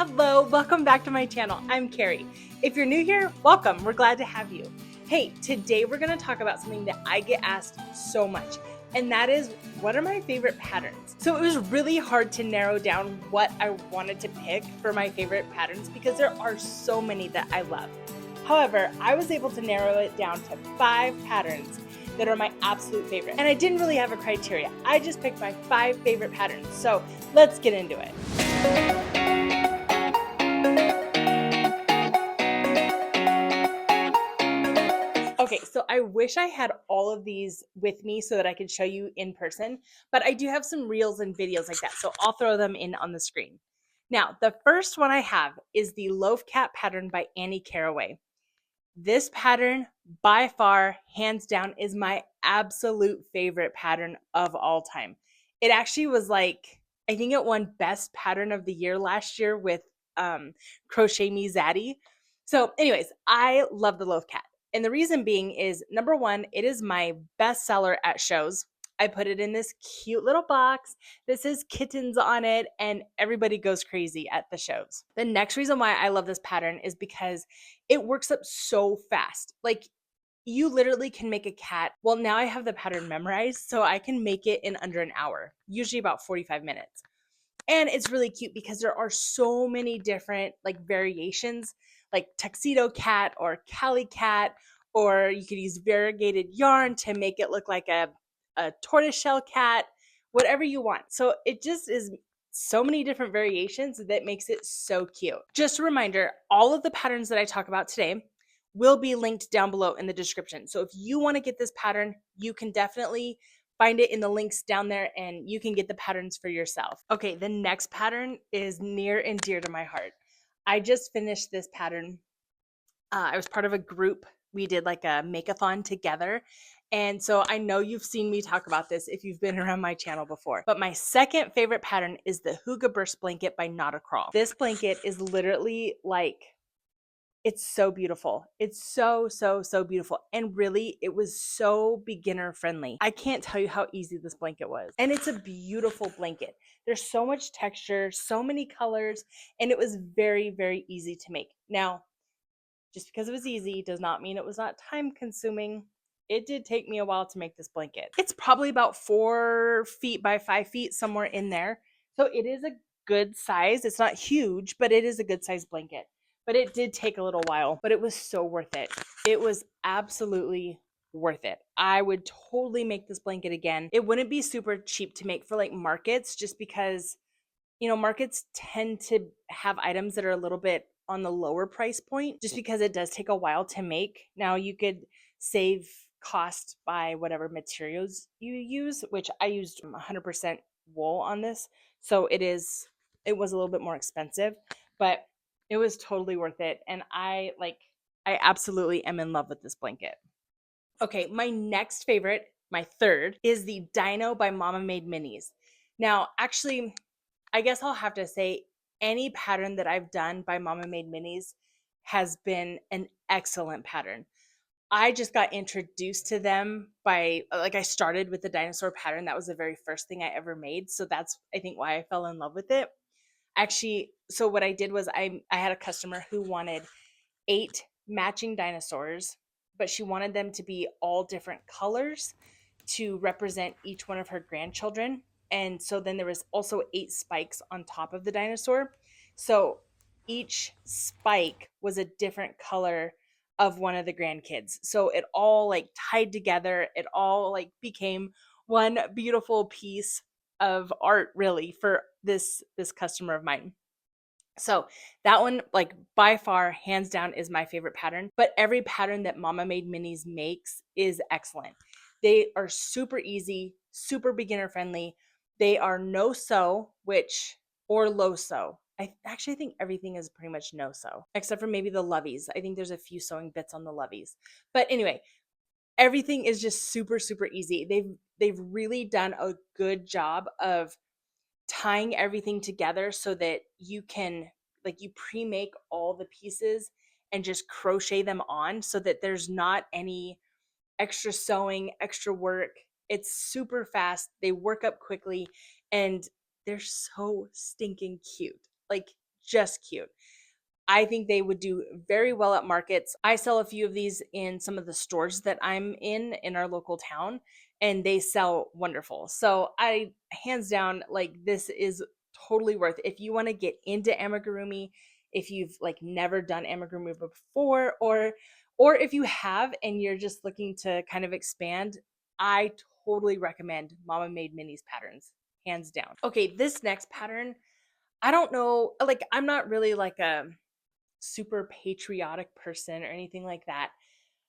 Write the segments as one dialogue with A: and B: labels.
A: Hello, welcome back to my channel. I'm Carrie. If you're new here, welcome. We're glad to have you. Hey, today we're going to talk about something that I get asked so much, and that is, what are my favorite patterns? So it was really hard to narrow down what I wanted to pick for my favorite patterns because there are so many that I love. However, I was able to narrow it down to 5 patterns that are my absolute favorite. And I didn't really have a criteria. I just picked my 5 favorite patterns. So let's get into it. Okay, so I wish I had all of these with me so that I could show you in person, but I do have some reels and videos like that, so I'll throw them in on the screen. Now, the first one I have is the Loaf Cat pattern by Annie Caraway. This pattern, by far, hands down, is my absolute favorite pattern of all time. It actually was like, I think it won Best Pattern of the Year last year with Crochet Me Zaddy. So anyways, I love the Loaf Cat. And the reason being is, number one, it is my best seller at shows. I put it in this cute little box. This says kittens on it, and everybody goes crazy at the shows. The next reason why I love this pattern is because it works up so fast. Like, you literally can make a cat. Well, now I have the pattern memorized, so I can make it in under an hour, usually about 45 minutes. And it's really cute because there are so many different like variations, like tuxedo cat or Cali cat, or you could use variegated yarn to make it look like a tortoiseshell cat, whatever you want. So it just is so many different variations that makes it so cute. Just a reminder, all of the patterns that I talk about today will be linked down below in the description. So if you want to get this pattern, you can definitely find it in the links down there and you can get the patterns for yourself. Okay, the next pattern is near and dear to my heart. I just finished this pattern. I was part of a group. We did like a make-a-thon together. And so I know you've seen me talk about this if you've been around my channel before. But my second favorite pattern is the Huga Burst blanket by Not a Crawl. This blanket is literally like, it's so beautiful. It's so beautiful. And really, it was so beginner friendly. I can't tell you how easy this blanket was. And it's a beautiful blanket. There's so much texture, so many colors, and it was very easy to make. Now, just because it was easy does not mean it was not time consuming. It did take me a while to make this blanket. It's probably about 4 feet by 5 feet, somewhere in there. So it is a good size. It's not huge, but it is a good size blanket. But it did take a little while, but it was so worth it. It was absolutely worth it. I would totally make this blanket again. It wouldn't be super cheap to make for like markets, just because, you know, markets tend to have items that are a little bit on the lower price point, just because it does take a while to make. Now you could save cost by whatever materials you use, which I used 100% wool on this. So it was a little bit more expensive, but it was totally worth it. And I absolutely am in love with this blanket. Okay, my next favorite, my third, is the Dino by Mama Made Minis. Now, actually, I guess I'll have to say any pattern that I've done by Mama Made Minis has been an excellent pattern. I just got introduced to them by, like, I started with the dinosaur pattern. That was the very first thing I ever made. So that's, I think, why I fell in love with it. Actually, so what I did was I had a customer who wanted 8 matching dinosaurs, but she wanted them to be all different colors to represent each one of her grandchildren. And so then there was also 8 spikes on top of the dinosaur. So each spike was a different color of one of the grandkids. So it all like tied together. It all like became one beautiful piece of art, really, for this customer of mine. So that one, like, by far, hands down, is my favorite pattern. But every pattern that Mama Made Minis makes is excellent. They are super easy, super beginner friendly. They are no sew, or low sew. I actually think everything is pretty much no sew, except for maybe the loveys. I think there's a few sewing bits on the loveys. But anyway, everything is just super easy. They've really done a good job of tying everything together so that you can, like, you pre-make all the pieces and just crochet them on so that there's not any extra sewing, extra work. It's super fast. They work up quickly and they're so stinking cute. Like, just cute. I think they would do very well at markets. I sell a few of these in some of the stores that I'm in our local town, and they sell wonderful. So I, hands down, like, this is totally worth it. If you want to get into amigurumi, if you've like never done amigurumi before, or if you have and you're just looking to kind of expand, I totally recommend Mama Made Minis patterns, hands down. Okay, this next pattern, I don't know, like, I'm not really like a super patriotic person or anything like that.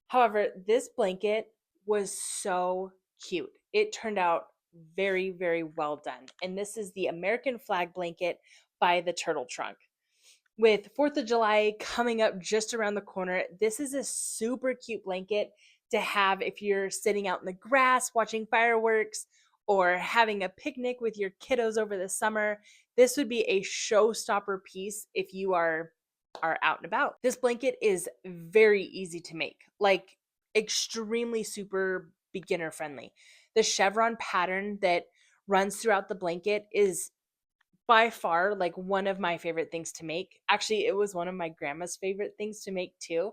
A: However, this blanket was so cute. It turned out very, very well done. And this is the American flag blanket by the Turtle Trunk. With 4th of July coming up just around the corner, this is a super cute blanket to have if you're sitting out in the grass watching fireworks or having a picnic with your kiddos over the summer. This would be a showstopper piece if you are out and about. This blanket is very easy to make, like extremely super beginner friendly. The chevron pattern that runs throughout the blanket is by far like one of my favorite things to make. Actually, it was one of my grandma's favorite things to make too.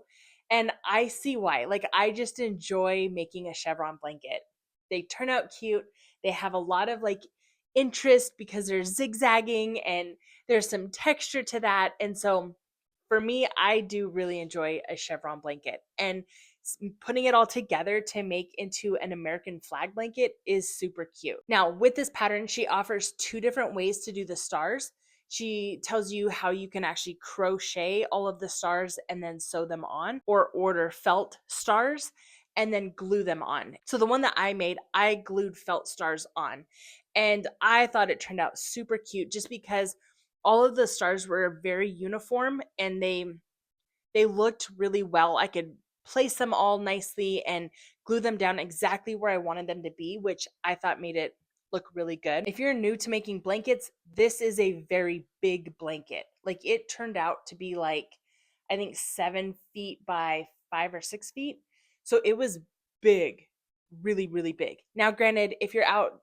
A: And I see why. Like, I just enjoy making a chevron blanket. They turn out cute. They have a lot of like interest because they're zigzagging and there's some texture to that. And so for me, I do really enjoy a chevron blanket. And putting it all together to make into an American flag blanket is super cute. Now, with this pattern, she offers 2 different ways to do the stars. She tells you how you can actually crochet all of the stars and then sew them on, or order felt stars and then glue them on. So the one that I made, I glued felt stars on, and I thought it turned out super cute just because all of the stars were very uniform and they looked really well. I could place them all nicely and glue them down exactly where I wanted them to be, which I thought made it look really good. If you're new to making blankets, this is a very big blanket. Like, it turned out to be like, I think 7 feet by 5 or 6 feet. So it was big, really, really big. Now, granted, if you're out,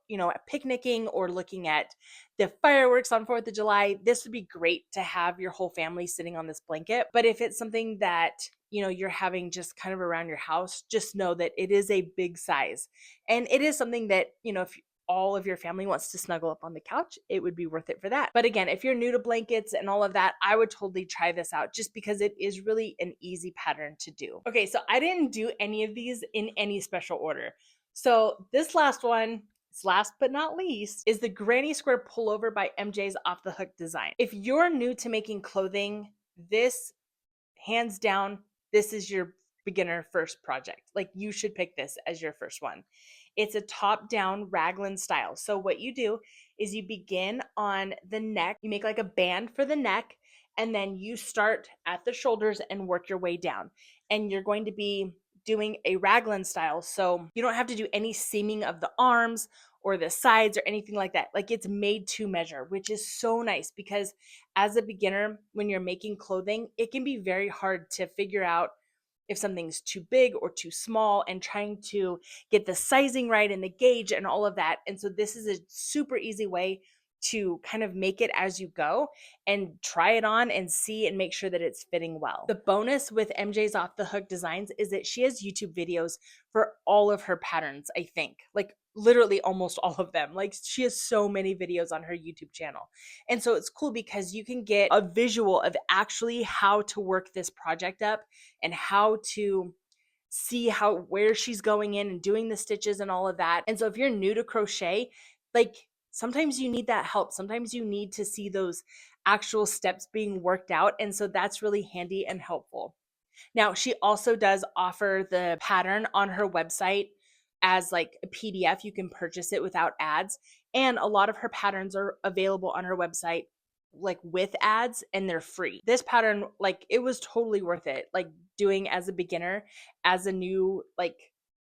A: picnicking or looking at the fireworks on 4th of July, this would be great to have your whole family sitting on this blanket. But if it's something that, you're having just kind of around your house, just know that it is a big size. And it is something that, if all of your family wants to snuggle up on the couch, it would be worth it for that. But again, if you're new to blankets and all of that, I would totally try this out just because it is really an easy pattern to do. Okay, so I didn't do any of these in any special order. So this last one, last but not least, is the Granny Square Pullover by MJ's Off the Hook design. If you're new to making clothing, this, hands down, this is your beginner first project. Like, you should pick this as your first one. It's a top-down raglan style. So what you do is you begin on the neck, you make like a band for the neck, and then you start at the shoulders and work your way down. And you're going to be doing a raglan style. So you don't have to do any seaming of the arms or the sides or anything like that. Like, it's made to measure, which is so nice because as a beginner, when you're making clothing, it can be very hard to figure out if something's too big or too small and trying to get the sizing right and the gauge and all of that. And so this is a super easy way to kind of make it as you go and try it on and see and make sure that it's fitting well. The bonus with MJ's Off the Hook designs is that she has YouTube videos for all of her patterns, I think. Like, literally almost all of them. Like, she has so many videos on her YouTube channel. And so it's cool because you can get a visual of actually how to work this project up and how to see where she's going in and doing the stitches and all of that. And so if you're new to crochet, like, sometimes you need that help. Sometimes you need to see those actual steps being worked out. And so that's really handy and helpful. Now, she also does offer the pattern on her website as like a PDF. You can purchase it without ads. And a lot of her patterns are available on her website like with ads, and they're free. This pattern, like, it was totally worth it. Like, doing as a beginner, as a new like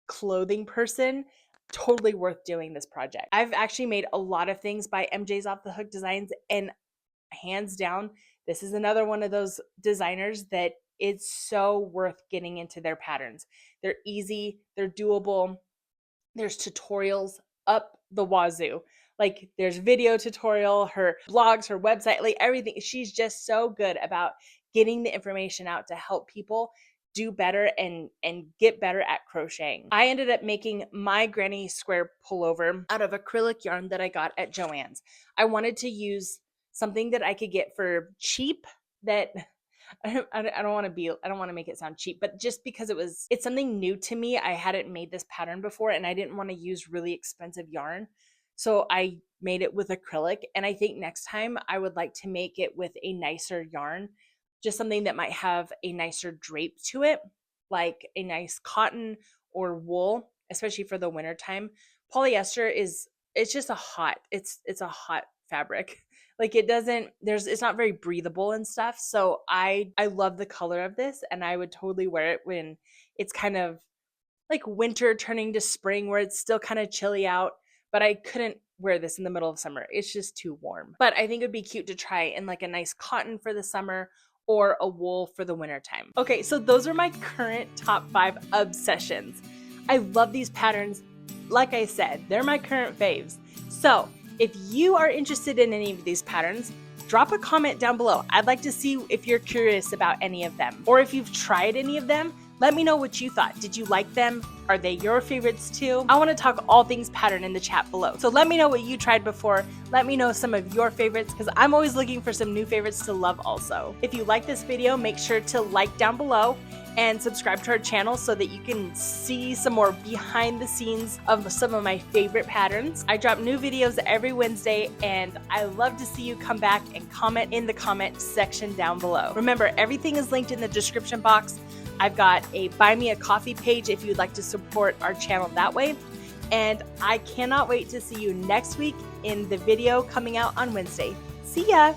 A: clothing person, totally worth doing this project. I've actually made a lot of things by MJ's Off the Hook designs, and hands down, this is another one of those designers that it's so worth getting into their patterns. They're easy, they're doable. There's tutorials up the wazoo. Like there's video tutorial, her blogs, her website, like everything. She's just so good about getting the information out to help people do better and get better at crocheting. I ended up making my granny square pullover out of acrylic yarn that I got at Joann's. I wanted to use something that I could get for cheap that I don't want to make it sound cheap, but just because it's something new to me. I hadn't made this pattern before and I didn't want to use really expensive yarn. So I made it with acrylic, and I think next time I would like to make it with a nicer yarn, just something that might have a nicer drape to it, like a nice cotton or wool, especially for the winter time. Polyester it's just it's a hot fabric. Like it's not very breathable and stuff. So I love the color of this, and I would totally wear it when it's kind of like winter turning to spring where it's still kind of chilly out, but I couldn't wear this in the middle of summer. It's just too warm. But I think it'd be cute to try in like a nice cotton for the summer or a wool for the winter time. Okay, so those are my current top 5 obsessions. I love these patterns. Like I said, they're my current faves. So if you are interested in any of these patterns, drop a comment down below. I'd like to see if you're curious about any of them, or if you've tried any of them. Let me know what you thought. Did you like them? Are they your favorites too? I want to talk all things pattern in the chat below. So let me know what you tried before. Let me know some of your favorites, because I'm always looking for some new favorites to love also. If you like this video, make sure to like down below and subscribe to our channel so that you can see some more behind the scenes of some of my favorite patterns. I drop new videos every Wednesday, and I love to see you come back and comment in the comment section down below. Remember, everything is linked in the description box. I've got a Buy Me a Coffee page if you'd like to support our channel that way. And I cannot wait to see you next week in the video coming out on Wednesday. See ya!